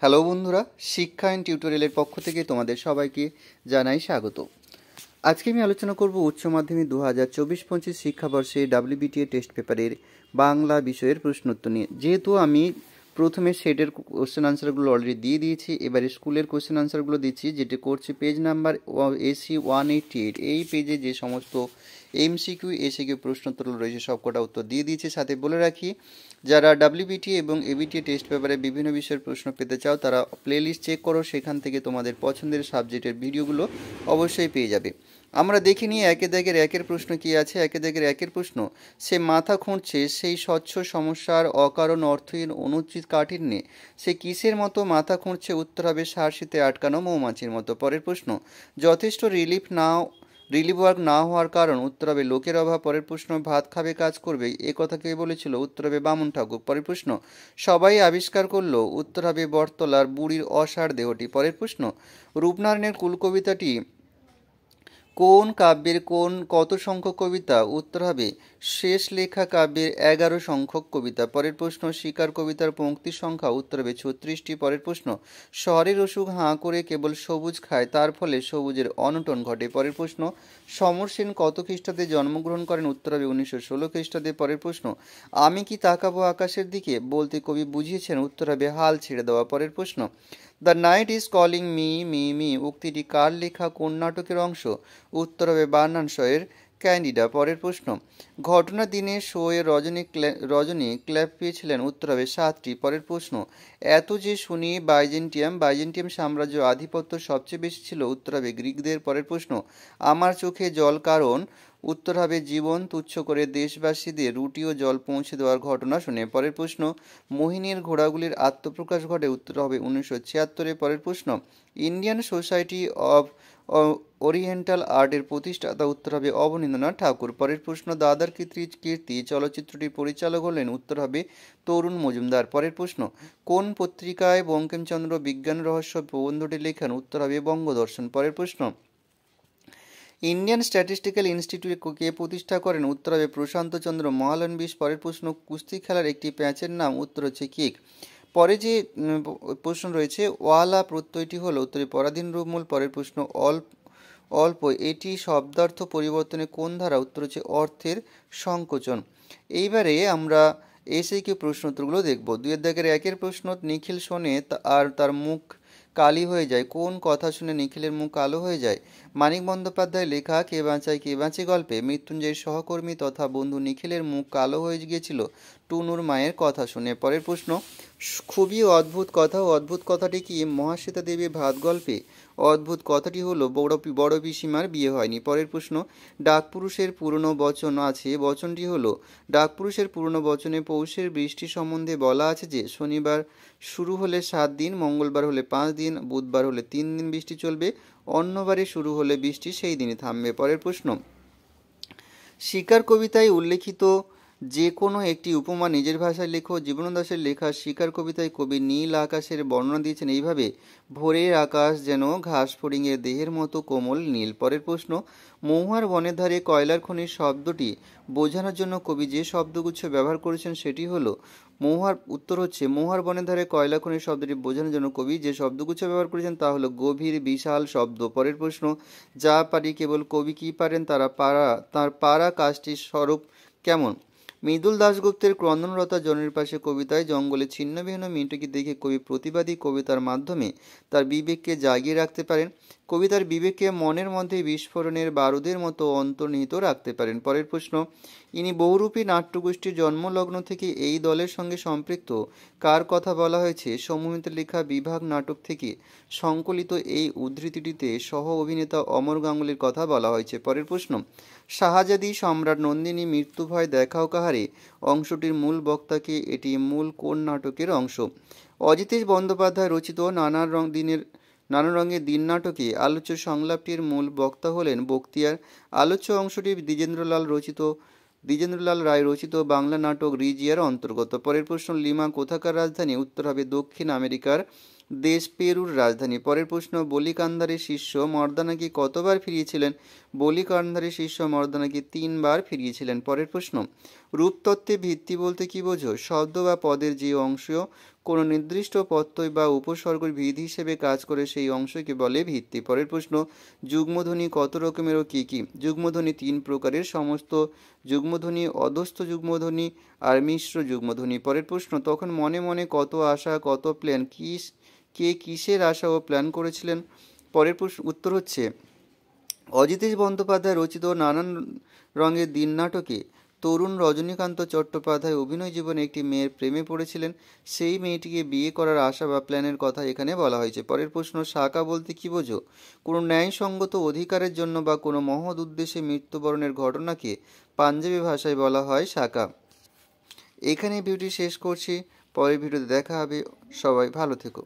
Hello বন্ধুরা, শিক্ষা and টিউটোরিয়ালের পক্ষ থেকে তোমাদের সবাইকে জানাই স্বাগত। আজকে আমি আলোচনা করব উচ্চ মাধ্যমিক 2024-25 শিক্ষাবর্ষে WBTA টেস্ট পেপারের বাংলা বিষয়ের প্রশ্নোত্তর নিয়ে। যেহেতু আমি প্রথমে সেটের কোশ্চেন আনসারগুলো অলরেডি দিয়ে দিয়েছি, এবারে স্কুলের কোশ্চেন আনসারগুলো দিচ্ছি, যেটি করছি পেজ নাম্বার AC 188। এই পেজে যে সমস্ত MCQ ACQ প্রশ্নোত্তরগুলো রয়েছে সবকটা উত্তর দিয়ে দিয়েছি। সাথে বলে রাখি, যারা WBTA এবং ABTA টেস্ট পেপারে বিভিন্ন বিষয়ের প্রশ্ন পেতে চাও তারা প্লেলিস্ট চেক করো, সেখান থেকে তোমাদের পছন্দের সাবজেক্টের ভিডিওগুলো অবশ্যই পেয়ে যাবে। আমরা দেখে নিই একে দাগের একের প্রশ্ন কি আছে। একে দাগের একের প্রশ্ন, সে মাথা খুঁড়ছে সেই স্বচ্ছ সমস্যার অকারণ অর্থহীন অনুচিত কাঠিন্যে সে কিসের মতো মাথা খুঁড়ছে? উত্তর হবে সারশিতে আটকানো মৌমাছির মতো। পরের প্রশ্ন, যথেষ্ট রিলিফ ওয়ার্ক না হওয়ার কারণ? উত্তর হবে লোকের অভাব। পরের প্রশ্ন, ভাত খাবে কাজ করবে এ কথা কে বলেছিল? উত্তর হবে বামুন ঠাকুর। পরের প্রশ্ন, সবাই আবিষ্কার করলো? উত্তর হবে বটতলার বুড়ির অসাড় দেহটি। পরের প্রশ্ন, রূপনারায়ণের কুলকবিতাটি কোন কাব্যের কত সংখ্যক কবিতা? উত্তর হবে শেষ লেখা কাব্যের 11 সংখ্যক কবিতা। পরের প্রশ্ন, শিকার কবিতার পংক্তির সংখ্যা? উত্তর হবে 36টি। পরের প্রশ্ন, শহরের অসুখ হাঁ করে কেবল সবুজ খায়, তার ফলে সবুজের অনটন ঘটে। পরের প্রশ্ন, সমর সেন কত খ্রিস্টাব্দে জন্মগ্রহণ করেন? উত্তর হবে 1916 খ্রিস্টাব্দে। পরের প্রশ্ন, আমি কি তাকাবো আকাশের দিকে বলতে কবি বুঝিয়েছেন? উত্তর হবে হাল ছেড়ে দেওয়া। পরের প্রশ্ন, the night is calling me me me উক্তিটি কার লেখা, কোন নাটকের অংশ? উত্তর হবে বার্নান শোয়ের ক্যান্ডিডা। পরের প্রশ্ন, ঘটনা দিনে শোয়ে রজনী ক্ল্যাপ পেয়েছিলেন? উত্তর হবে 7টি। পরের প্রশ্ন, এত যে শুনি বাইজেন্টিয়াম সাম্রাজ্য আধিপত্য সবচেয়ে বেশি ছিল? উত্তর হবে গ্রিকদের। পরের প্রশ্ন, আমার চোখে জল কারণ? উত্তর হবে জীবন তুচ্ছ করে দেশবাসীদের রুটি ও জল পৌঁছে দেওয়ার ঘটনা শুনে। পরের প্রশ্ন, মোহিনীর ঘোড়াগুলির আত্মপ্রকাশ ঘটে? উত্তর হবে 1976-এ। পরের প্রশ্ন, ইন্ডিয়ান সোসাইটি অব ওরিয়েন্টাল আর্টের প্রতিষ্ঠাতা? উত্তর হবে অবনীন্দ্রনাথ ঠাকুর। পরের প্রশ্ন, দাদার কীর্তি চলচ্চিত্রটির পরিচালক হলেন? উত্তর হবে তরুণ মজুমদার। পরের প্রশ্ন, কোন পত্রিকায় বঙ্কিমচন্দ্র বিজ্ঞান রহস্য প্রবন্ধটি লেখেন? উত্তর হবে বঙ্গদর্শন। পরের প্রশ্ন, ইন্ডিয়ান স্ট্যাটিস্টিক্যাল ইনস্টিটিউট কে প্রতিষ্ঠা করেন? উত্তর হবে প্রশান্ত চন্দ্র মহালনবিশ। পরের প্রশ্ন, কুস্তি খেলার একটি প্যাঁচের নাম? উত্তর হচ্ছে কিক। পরে যে প্রশ্ন রয়েছে, ওয়ালা প্রত্যয়টি হলো? উত্তরে পরাধীন রূপমূল। পরের প্রশ্ন, অল্প এটি শব্দার্থ পরিবর্তনে কোন ধারা? উত্তর হচ্ছে অর্থের সংকোচন। এইবারে আমরা এসএকিউ প্রশ্ন উত্তরগুলো দেখব। 2 দাগের একের প্রশ্ন, নিখিল শোনে আর তার মুখ কালি হয়ে যায়, কোন কথা শুনে নিখিলের মুখ কালো হয়ে যায়? মানিক বন্দ্যোপাধ্যায় লেখা কে বাঁচায় কে বাঁচে গল্পে মৃত্যুঞ্জয়ের সহকর্মী তথা বন্ধু নিখিলের মুখ কালো হয়ে গিয়েছিল টুনুর মায়ের কথা শুনে। পরের প্রশ্ন, খুবই অদ্ভুত কথা ও অদ্ভুত কথাটি কি? মহাশ্বেতা দেবীর ভাত গল্পে অদ্ভুত কথাটি হলো বড় পিসিমার বিয়ে হয়নি। পরের প্রশ্ন, ডাকপুরুষের পুরনো বচন আছে, বচনটি হলো? ডাকপুরুষের পুরনো বচনে পৌষের বৃষ্টি সম্বন্ধে বলা আছে যে শনিবার শুরু হলে 7 দিন, মঙ্গলবার হলে 5 দিন, বুধবার হলে 3 দিন বৃষ্টি চলবে, অন্যবারে শুরু হলে বৃষ্টি সেই দিনই থামবে। পরের প্রশ্ন, শিকার কবিতায় উল্লেখিত যে কোনো একটি উপমা নিজের ভাষায় লেখো। জীবন দাসের লেখা শিকার কবিতায় কবি নীল আকাশের বর্ণনা দিয়েছেন এইভাবে, ভোরের আকাশ যেন ঘাস ফড়িংয়ের দেহের মতো কোমল নীল। পরের প্রশ্ন, মহুয়ার বনের ধারে কয়লার খনির শব্দটি বোঝানোর জন্য কবি যে শব্দগুচ্ছ ব্যবহার করেছেন সেটি হলো? উত্তর হচ্ছে মহুয়ার বনের ধারে কয়লা খনির শব্দটি বোঝানোর জন্য কবি যে শব্দগুচ্ছ ব্যবহার করেছেন তা হলো গভীর বিশাল শব্দ। পরের প্রশ্ন, যা পারি কেবল কবি কি পারেন? তার পারা কাজটির স্বরূপ কেমন? মৃদুল দাশগুপ্তের ক্রন্দনরতা জনের পাশে কবিতায় জঙ্গলে ছিন্নভিন্ন মেয়েটিকে দেখে কবি প্রতিবাদী কবিতার মাধ্যমে তার বিবেককে জাগিয়ে রাখতে পারেন। কবিতার বিবেককে মনের মধ্যে বিস্ফোরণের বারুদের মতো অন্তর্নিহিত রাখতে পারেন। পরের প্রশ্ন, ইনি বহুরূপী নাট্যগোষ্ঠীর জন্মলগ্ন থেকে এই দলের সঙ্গে সম্পৃক্ত কার কথা বলা হয়েছে? সমুহিত লেখা বিভাগ নাটক থেকে সংকলিত এই উদ্ধৃতিটিতে সহ অভিনেতা অমর গাঙ্গুলির কথা বলা হয়েছে। পরের প্রশ্ন, শাহজাদি সম্রাট নন্দিনী মৃত্যু ভয় দেখাও কাহারে অংশটির মূল বক্তাকে, এটি মূল কোন নাটকের অংশ? অজিতেশ বন্দ্যোপাধ্যায় রচিত নানা রঙের দিন নাটকে আলোচ্য সংলাপটির মূল বক্তা হলেন বক্তিয়ার। আলোচ্য অংশটি দ্বিজেন্দ্রলাল রায় রচিত বাংলা নাটক রিজিয়ার অন্তর্গত। পরের প্রশ্ন, লিমা কোথাকার রাজধানী? উত্তর হবে দক্ষিণ আমেরিকার দেশ পেরুর রাজধানী। পরের প্রশ্ন, বলি কান্ধারের শিষ্য মর্দানাকে কতবার ফিরিয়েছিলেন? বলি কান্ধারের শিষ্য মর্দানাকে 3 বার ফিরিয়েছিলেন। পরের প্রশ্ন, রূপতত্ত্বে ভিত্তি বলতে কি বোঝো? শব্দ বা পদের যে অংশ কোনো নির্দিষ্ট প্রত্যয় বা উপসর্গের ভিত হিসেবে কাজ করে সেই অংশকে বলে ভিত্তি। পরের প্রশ্ন, যুগ্মধ্বনি কত রকমের ও কী কী? যুগ্মধ্বনি 3 প্রকারের, সমস্ত যুগ্মধ্বনি, অধস্থ যুগ্মধ্বনি আর মিশ্র যুগ্মধ্বনি। পরের প্রশ্ন, তখন মনে মনে কত আশা কত প্ল্যান, কে কিসের আশা ও প্ল্যান করেছিলেন? পরের প্রশ্ন উত্তর হচ্ছে অজিতেশ বন্দ্যোপাধ্যায় রচিত নানান রঙের দিন নাটকে তরুণ রজনীকান্ত চট্টোপাধ্যায় অভিনয় জীবনে একটি মেয়ের প্রেমে পড়েছিলেন। সেই মেয়েটিকে বিয়ে করার আশা বা প্ল্যানের কথা এখানে বলা হয়েছে। পরের প্রশ্ন, সাকা বলতে কী বোঝো? কোনো ন্যায়সঙ্গত অধিকারের জন্য বা কোনো মহৎ উদ্দেশ্যে মৃত্যুবরণের ঘটনাকে পাঞ্জাবি ভাষায় বলা হয় সাকা। এখানে ভিডিওটি শেষ করছি, পরের ভিডিওতে দেখা হবে। সবাই ভালো থেকো।